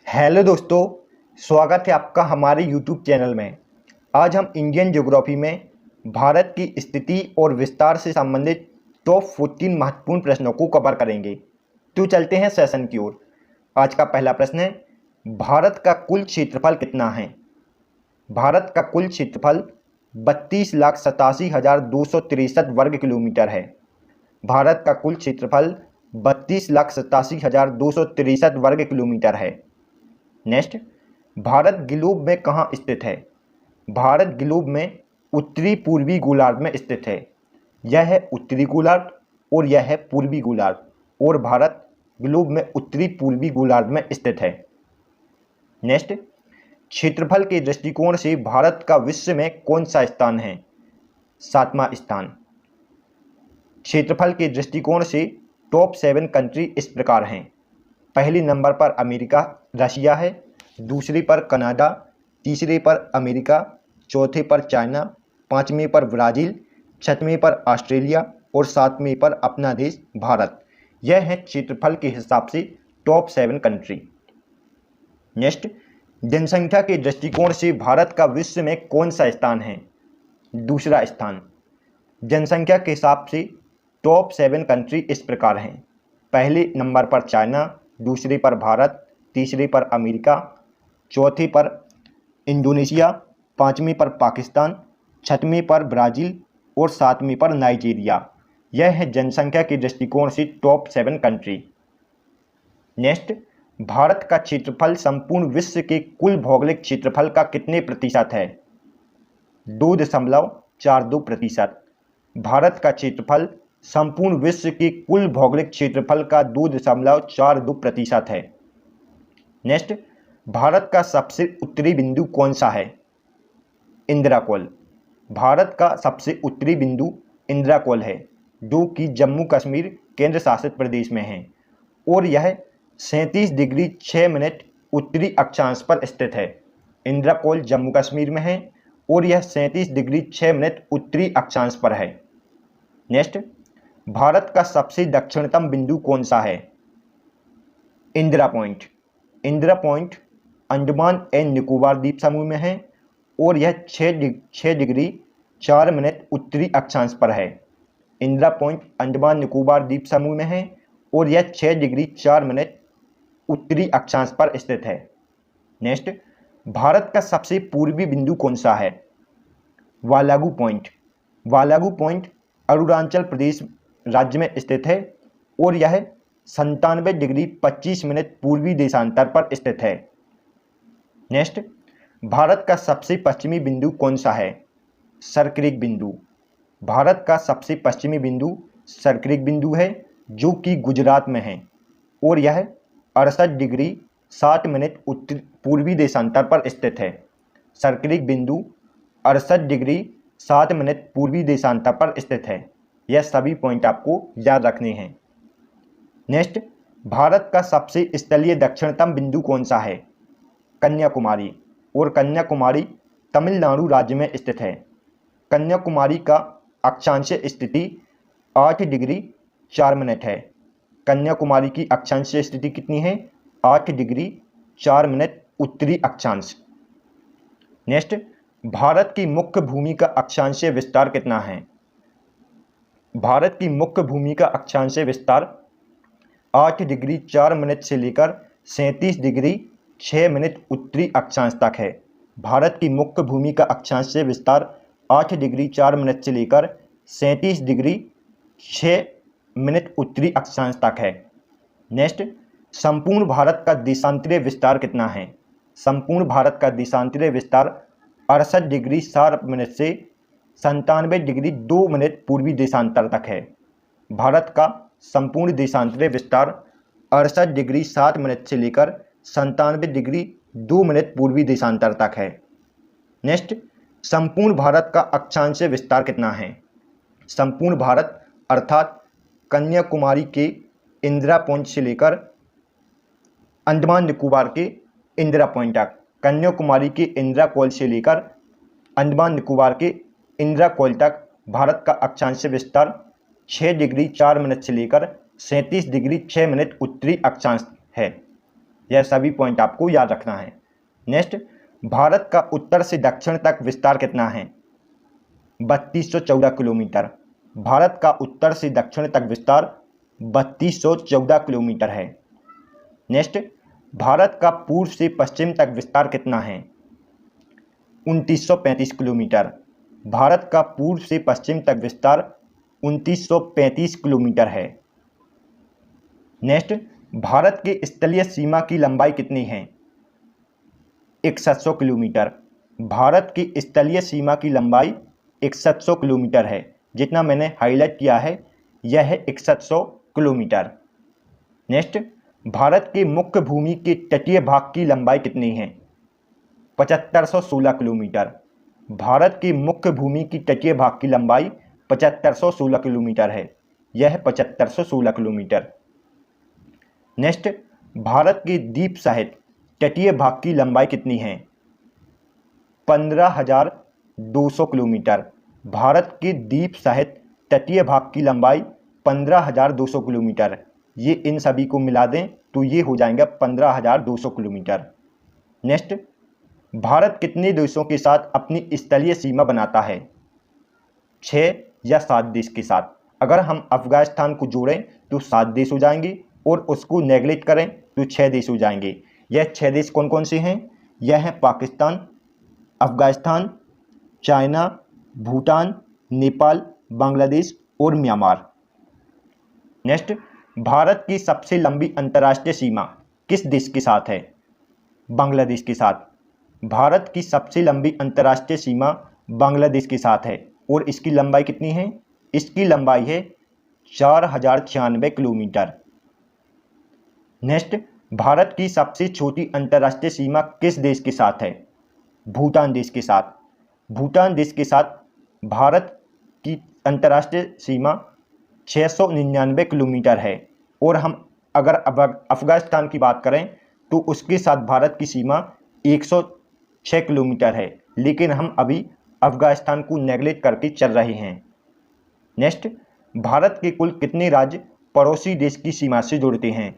Hello दोस्तों, स्वागत है आपका हमारे यूट्यूब चैनल में। आज हम इंडियन ज्योग्राफी में भारत की स्थिति और विस्तार से संबंधित टॉप 14 महत्वपूर्ण प्रश्नों को कवर करेंगे। तो चलते हैं सेशन की ओर। आज का पहला प्रश्न है, भारत का कुल क्षेत्रफल कितना है? भारत का कुल क्षेत्रफल 32,87,263 वर्ग किलोमीटर है। भारत का कुल क्षेत्रफल 32,87,263 वर्ग किलोमीटर है। नेक्स्ट, भारत ग्लोब में कहाँ स्थित है? भारत ग्लोब में उत्तरी पूर्वी गोलार्ध में स्थित है। यह है उत्तरी गोलार्ध और यह है पूर्वी गोलार्ध, और भारत ग्लोब में उत्तरी पूर्वी गोलार्ध में स्थित है। नेक्स्ट, क्षेत्रफल के दृष्टिकोण से भारत का विश्व में कौन सा स्थान है? 7वां स्थान। क्षेत्रफल के दृष्टिकोण से टॉप 7 कंट्री इस प्रकार हैं। पहले नंबर पर अमेरिका रशिया है, दूसरे पर कनाडा, तीसरे पर अमेरिका, चौथे पर चाइना, पाँचवें पर ब्राज़ील, छठवें पर ऑस्ट्रेलिया और सातवें पर अपना देश भारत। यह है क्षेत्रफल के हिसाब से टॉप 7 कंट्री। नेक्स्ट, जनसंख्या के दृष्टिकोण से भारत का विश्व में कौन सा स्थान है? दूसरा स्थान। जनसंख्या के हिसाब से टॉप 7 कंट्री इस प्रकार हैं। पहले नंबर पर चाइना, दूसरे पर भारत, तीसरे पर अमेरिका, चौथे पर इंडोनेशिया, पाँचवें पर पाकिस्तान, छठवें पर ब्राज़ील और सातवें पर नाइजीरिया। यह है जनसंख्या के दृष्टिकोण से टॉप 7 कंट्री। नेक्स्ट, भारत का क्षेत्रफल संपूर्ण विश्व के कुल भौगोलिक क्षेत्रफल का कितने प्रतिशत है? 2.42%। भारत का क्षेत्रफल संपूर्ण विश्व के कुल भौगोलिक क्षेत्रफल का 2.42% है। नेक्स्ट, भारत का सबसे उत्तरी बिंदु कौन सा है? इंदिरा कोल। भारत का सबसे उत्तरी बिंदु इंदिरा कोल है, जो कि जम्मू कश्मीर केंद्र शासित प्रदेश में है, और यह 37 डिग्री 6 मिनट उत्तरी अक्षांश पर स्थित है। इंदिरा कोल जम्मू कश्मीर में है और यह 37 डिग्री 6 मिनट उत्तरी अक्षांश पर है। नेक्स्ट, भारत का सबसे दक्षिणतम बिंदु कौन सा है? Indira point. Indira point Andaman and Nicobar द्वीप समूह में है और यह 6 डिग्री 4 मिनट उत्तरी अक्षांश पर है। इंदिरा पॉइंट अंडमान निकोबार द्वीप समूह में है और यह 6 डिग्री 4 मिनट उत्तरी अक्षांश पर स्थित है। नेक्स्ट, भारत का सबसे पूर्वी बिंदु कौन सा है? वालागू पॉइंट। वालागू पॉइंट अरुणाचल प्रदेश राज्य में स्थित है और यह 97 डिग्री 25 मिनट पूर्वी देशांतर पर स्थित है। नेक्स्ट, भारत का सबसे पश्चिमी बिंदु कौन सा है? सरक्रिक बिंदु। भारत का सबसे पश्चिमी बिंदु सरक्रिक बिंदु है, जो कि गुजरात में है और यह 68 डिग्री 60 मिनट उत्तर पूर्वी देशांतर पर स्थित है। सरक्रिक बिंदु 68 डिग्री 60 मिनट पूर्वी देशांतर पर स्थित है। यह सभी पॉइंट आपको याद रखने हैं। नेक्स्ट, भारत का सबसे स्थलीय दक्षिणतम बिंदु कौन सा है? कन्याकुमारी, और कन्याकुमारी तमिलनाडु राज्य में स्थित है। कन्याकुमारी का अक्षांशीय स्थिति 8 डिग्री 4 मिनट है। कन्याकुमारी की अक्षांशीय स्थिति कितनी है? 8 डिग्री 4 मिनट उत्तरी अक्षांश। नेक्स्ट, भारत की मुख्य भूमि का अक्षांशीय विस्तार कितना है? भारत की मुख्य भूमि का अक्षांशीय विस्तार 8 डिग्री 4 मिनट से लेकर 37 डिग्री 6 मिनट उत्तरी अक्षांश तक है। भारत की मुख्य भूमि का अक्षांशीय विस्तार 8 डिग्री 4 मिनट से लेकर 37 डिग्री 6 मिनट उत्तरी अक्षांश तक है। नेक्स्ट, संपूर्ण भारत का देशांतरीय विस्तार कितना है? संपूर्ण भारत का देशांतरीय विस्तार 68 डिग्री 4 मिनट से 97 डिग्री 2 मिनट पूर्वी देशांतर तक है। भारत का संपूर्ण देशांतरीय विस्तार 68 डिग्री 7 मिनट से लेकर 97 डिग्री 2 मिनट पूर्वी देशांतर तक है। नेक्स्ट, संपूर्ण भारत का अक्षांशीय विस्तार कितना है? संपूर्ण भारत अर्थात कन्याकुमारी के इंदिरा पॉइंट से लेकर अंडमान निकोबार के इंदिरा पॉइंट तक, कन्याकुमारी के इंदिरा कोल से लेकर अंडमान निकोबार के इंदिरा कोल तक भारत का अक्षांशीय विस्तार 6 डिग्री 4 मिनट से लेकर 37 डिग्री 6 मिनट उत्तरी अक्षांश है। यह सभी पॉइंट आपको याद रखना है। नेक्स्ट, भारत का उत्तर से दक्षिण तक विस्तार कितना है? 3214 किलोमीटर। भारत का उत्तर से दक्षिण तक विस्तार 3214 किलोमीटर है। नेक्स्ट, भारत का पूर्व से पश्चिम तक विस्तार कितना है? 2935 किलोमीटर। भारत का पूर्व से पश्चिम तक विस्तार 2935 किलोमीटर है। नेक्स्ट, भारत की स्थलीय सीमा की लंबाई कितनी है? 6100 किलोमीटर। भारत की स्थलीय सीमा की लंबाई 6100 किलोमीटर है। जितना मैंने हाईलाइट किया है यह है 6100 किलोमीटर। नेक्स्ट, भारत की मुख्य भूमि के तटीय भाग की लंबाई कितनी है? 7516 किलोमीटर। भारत की मुख्य भूमि की तटीय भाग की लंबाई 7516 किलोमीटर है। यह है 7516 किलोमीटर। नेक्स्ट, भारत की द्वीप सहित तटीय भाग की लंबाई कितनी है? 15200 किलोमीटर। भारत की द्वीप सहित तटीय भाग की लंबाई 15200 किलोमीटर। ये इन सभी को मिला दें तो ये हो जाएंगे 15200 किलोमीटर। नेक्स्ट, भारत कितने देशों के साथ अपनी स्थलीय सीमा बनाता है? 6 या 7 देश के साथ। अगर हम अफगानिस्तान को जोड़ें तो 7 देश हो जाएंगे और उसको नेगलेक्ट करें तो 6 देश हो जाएंगे। यह 6 देश कौन कौन से हैं? यह है पाकिस्तान, अफगानिस्तान, चाइना, भूटान, नेपाल, बांग्लादेश और म्यांमार। नेक्स्ट, भारत की सबसे लंबी अंतर्राष्ट्रीय सीमा किस देश के साथ है? बांग्लादेश के साथ। भारत की सबसे लंबी अंतर्राष्ट्रीय सीमा बांग्लादेश के साथ है और इसकी लंबाई कितनी है? इसकी लंबाई है 4096 किलोमीटर। नेक्स्ट, भारत की सबसे छोटी अंतर्राष्ट्रीय सीमा किस देश के साथ है? भूटान देश के साथ। भूटान देश के साथ भारत की अंतर्राष्ट्रीय सीमा 699 किलोमीटर है और हम अगर अफगानिस्तान की बात करें तो उसके साथ भारत की सीमा 106 किलोमीटर है, लेकिन हम अभी अफगानिस्तान को नेगलेक्ट करके चल रहे हैं। नेक्स्ट, भारत के कुल कितने राज्य पड़ोसी देश की सीमा से जुड़ते हैं?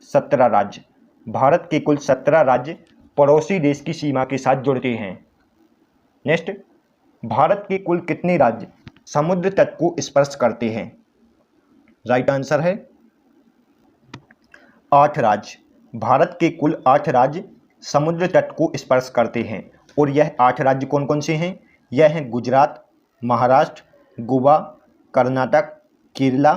17 राज्य। भारत के कुल 17 राज्य पड़ोसी देश की सीमा के साथ जुड़ते हैं। नेक्स्ट, भारत के कुल कितने राज्य समुद्र तट को स्पर्श करते हैं? राइट आंसर है 8 राज्य। भारत के कुल 8 राज्य समुद्र तट को स्पर्श करते हैं और यह 8 राज्य कौन कौन से हैं? यह हैं गुजरात, महाराष्ट्र, गोवा, कर्नाटक, केरला,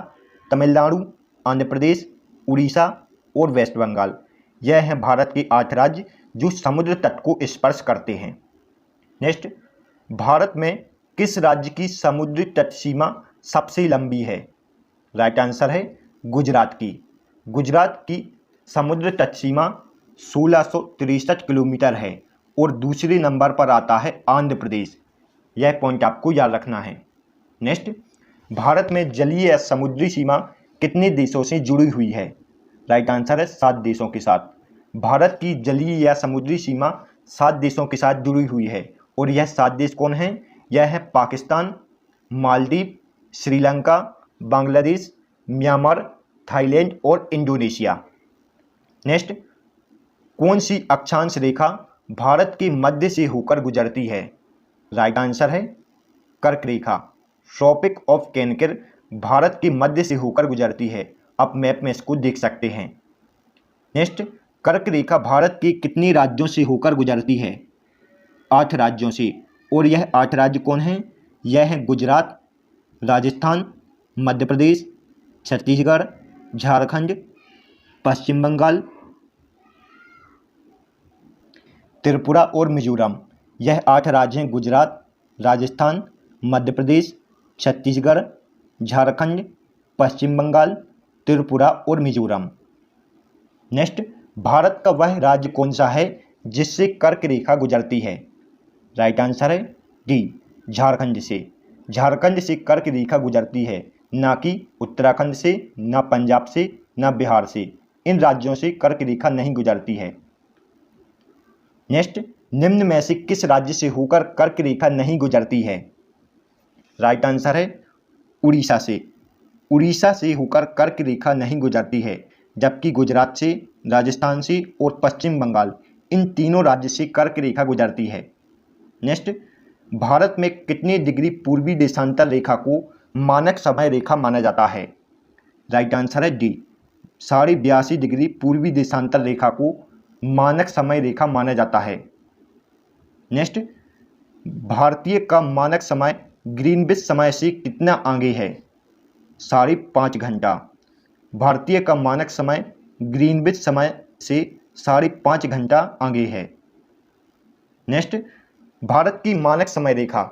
तमिलनाडु, आंध्र प्रदेश, उड़ीसा और वेस्ट बंगाल। यह हैं भारत के 8 राज्य जो समुद्र तट को स्पर्श करते हैं। नेक्स्ट, भारत में किस राज्य की समुद्री तट सीमा सबसे लंबी है? राइट आंसर है गुजरात की। गुजरात की समुद्र तट सीमा 1663 किलोमीटर है और दूसरे नंबर पर आता है आंध्र प्रदेश। यह पॉइंट आपको याद रखना है। नेक्स्ट, भारत में जलीय या समुद्री सीमा कितने देशों से जुड़ी हुई है? राइट आंसर है 7 देशों के साथ। भारत की जलीय या समुद्री सीमा 7 देशों के साथ जुड़ी हुई है और यह 7 देश कौन हैं? यह है पाकिस्तान, मालदीव, श्रीलंका, बांग्लादेश, म्यांमार, थाईलैंड और इंडोनेशिया। नेक्स्ट, कौन सी अक्षांश रेखा भारत के मध्य से होकर गुजरती है? राइट आंसर है कर्क रेखा। ट्रॉपिक ऑफ कैंकर भारत के मध्य से होकर गुजरती है। आप मैप में इसको देख सकते हैं। नेक्स्ट, कर्क रेखा भारत के कितने राज्यों से होकर गुजरती है? 8 राज्यों से। और यह 8 राज्य कौन हैं? यह हैं गुजरात, राजस्थान, मध्य प्रदेश, छत्तीसगढ़, झारखंड, पश्चिम बंगाल, त्रिपुरा और मिजोरम। यह 8 राज्य हैं गुजरात, राजस्थान, मध्य प्रदेश, छत्तीसगढ़, झारखंड, पश्चिम बंगाल, त्रिपुरा और मिजोरम। नेक्स्ट, भारत का वह राज्य कौन सा है जिससे कर्क रेखा गुजरती है? राइट आंसर है डी, झारखंड से। झारखंड से कर्क रेखा गुजरती है, ना कि उत्तराखंड से, ना पंजाब से, ना बिहार से। इन राज्यों से कर्क रेखा नहीं गुजरती है। नेक्स्ट, निम्न में से किस राज्य से होकर कर्क रेखा नहीं गुजरती है? राइट आंसर है उड़ीसा से। उड़ीसा से होकर कर्क रेखा नहीं गुजरती है, जबकि गुजरात से, राजस्थान से और पश्चिम बंगाल, इन तीनों राज्य से कर्क रेखा गुजरती है। नेक्स्ट, भारत में कितनी डिग्री पूर्वी देशांतर रेखा को मानक समय रेखा माना जाता है? राइट आंसर है डी, 82.5 डिग्री पूर्वी देशांतर रेखा को मानक समय रेखा माना जाता है। नेक्स्ट, भारतीय का मानक समय ग्रीनविच समय से कितना आगे है? 5.5 घंटा। भारतीय का मानक समय ग्रीनविच समय से 5.5 घंटा आगे है। नेक्स्ट, भारत की मानक समय रेखा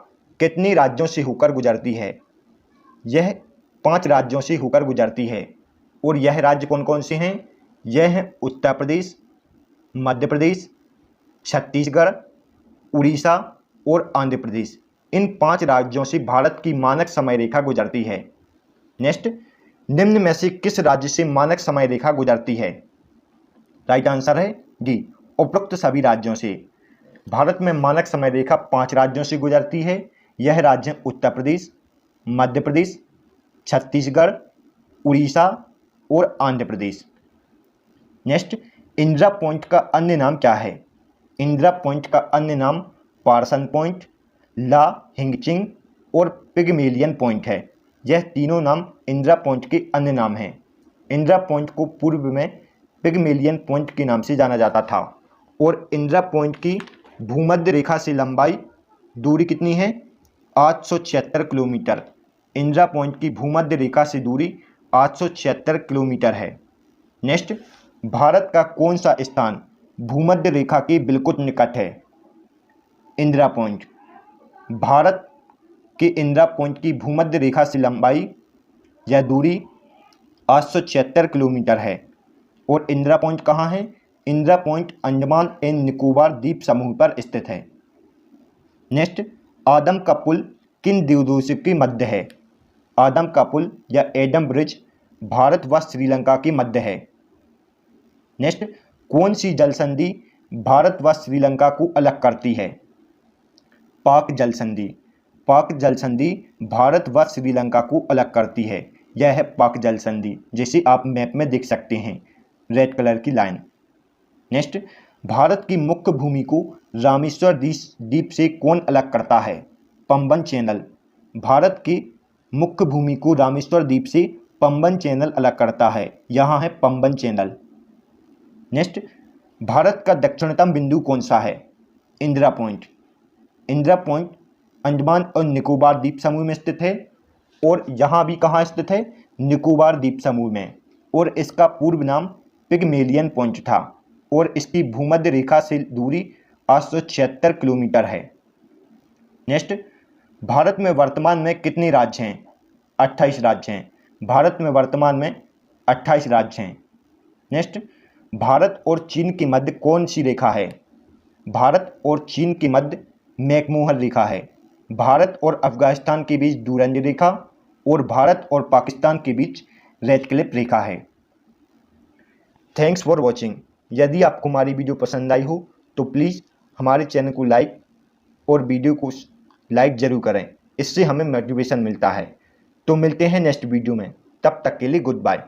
कितने राज्यों से होकर गुजरती है? यह 5 राज्यों से होकर गुजरती है। और यह राज्य कौन कौन से हैं? यह हैं उत्तर प्रदेश, मध्य प्रदेश, छत्तीसगढ़, उड़ीसा और आंध्र प्रदेश। इन 5 राज्यों से भारत की मानक समय रेखा गुजरती है। नेक्स्ट, निम्न में से किस राज्य से मानक समय रेखा गुजरती है? राइट आंसर है डी, उपरोक्त सभी राज्यों से। भारत में मानक समय रेखा 5 राज्यों से गुजरती है। यह राज्य हैं उत्तर प्रदेश, मध्य प्रदेश, छत्तीसगढ़, उड़ीसा और आंध्र प्रदेश। नेक्स्ट, इंदिरा पॉइंट का अन्य नाम क्या है? इंदिरा पॉइंट का अन्य नाम पार्सन पॉइंट, ला हिंगचिंग और पिगमेलियन पॉइंट है। यह तीनों नाम इंदिरा पॉइंट के अन्य नाम हैं। इंदिरा पॉइंट को पूर्व में पिगमेलियन पॉइंट के नाम से जाना जाता था। और इंदिरा पॉइंट की भूमध्य रेखा से लंबाई दूरी कितनी है? 876 किलोमीटर। इंदिरा पॉइंट की भूमध्य रेखा से दूरी 876 किलोमीटर है। नेक्स्ट, भारत का कौन सा स्थान भूमध्य रेखा के बिल्कुल निकट है? इंदिरा पॉइंट। भारत के इंदिरा पॉइंट की भूमध्य रेखा से लंबाई या दूरी 876 किलोमीटर है। और इंदिरा पॉइंट कहाँ है? इंदिरा पॉइंट अंडमान एंड निकोबार द्वीप समूह पर स्थित है। नेक्स्ट, आदम का पुल किन द्वीपों के मध्य है? आदम का पुल या एडम ब्रिज भारत व श्रीलंका के मध्य है। नेक्स्ट, कौन सी जल संधि भारत व श्रीलंका को अलग करती है? पाक जल संधि। पाक जल संधि भारत व श्रीलंका को अलग करती है। यह है पाक जल संधि, जिसे आप मैप में देख सकते हैं, रेड कलर की लाइन। नेक्स्ट, भारत की मुख्य भूमि को रामेश्वर द्वीप से कौन अलग करता है? पंबन चैनल। भारत की मुख्य भूमि को रामेश्वर द्वीप से पंबन चैनल अलग करता है। यहाँ है पंबन चैनल। नेक्स्ट, भारत का दक्षिणतम बिंदु कौन सा है? इंदिरा पॉइंट। इंदिरा पॉइंट अंडमान और निकोबार द्वीप समूह में स्थित है। और यहाँ भी कहाँ स्थित है? निकोबार द्वीप समूह में। और इसका पूर्व नाम पिगमेलियन पॉइंट था। और इसकी भूमध्य रेखा से दूरी 876 किलोमीटर है। नेक्स्ट, भारत में वर्तमान में कितने राज्य हैं? 28 राज्य हैं। भारत में वर्तमान में 28 राज्य हैं। नेक्स्ट, भारत और चीन के मध्य कौन सी रेखा है? भारत और चीन के मध्य मैकमोहन रेखा है। भारत और अफगानिस्तान के बीच डूरंड रेखा और भारत और पाकिस्तान के बीच रेड क्लिफ रेखा है। Thanks for watching. यदि आपको हमारी वीडियो पसंद आई हो तो प्लीज़ हमारे चैनल को लाइक और वीडियो को लाइक ज़रूर करें, इससे हमें मोटिवेशन मिलता है। तो मिलते हैं नेक्स्ट वीडियो में, तब तक के लिए गुड बाय।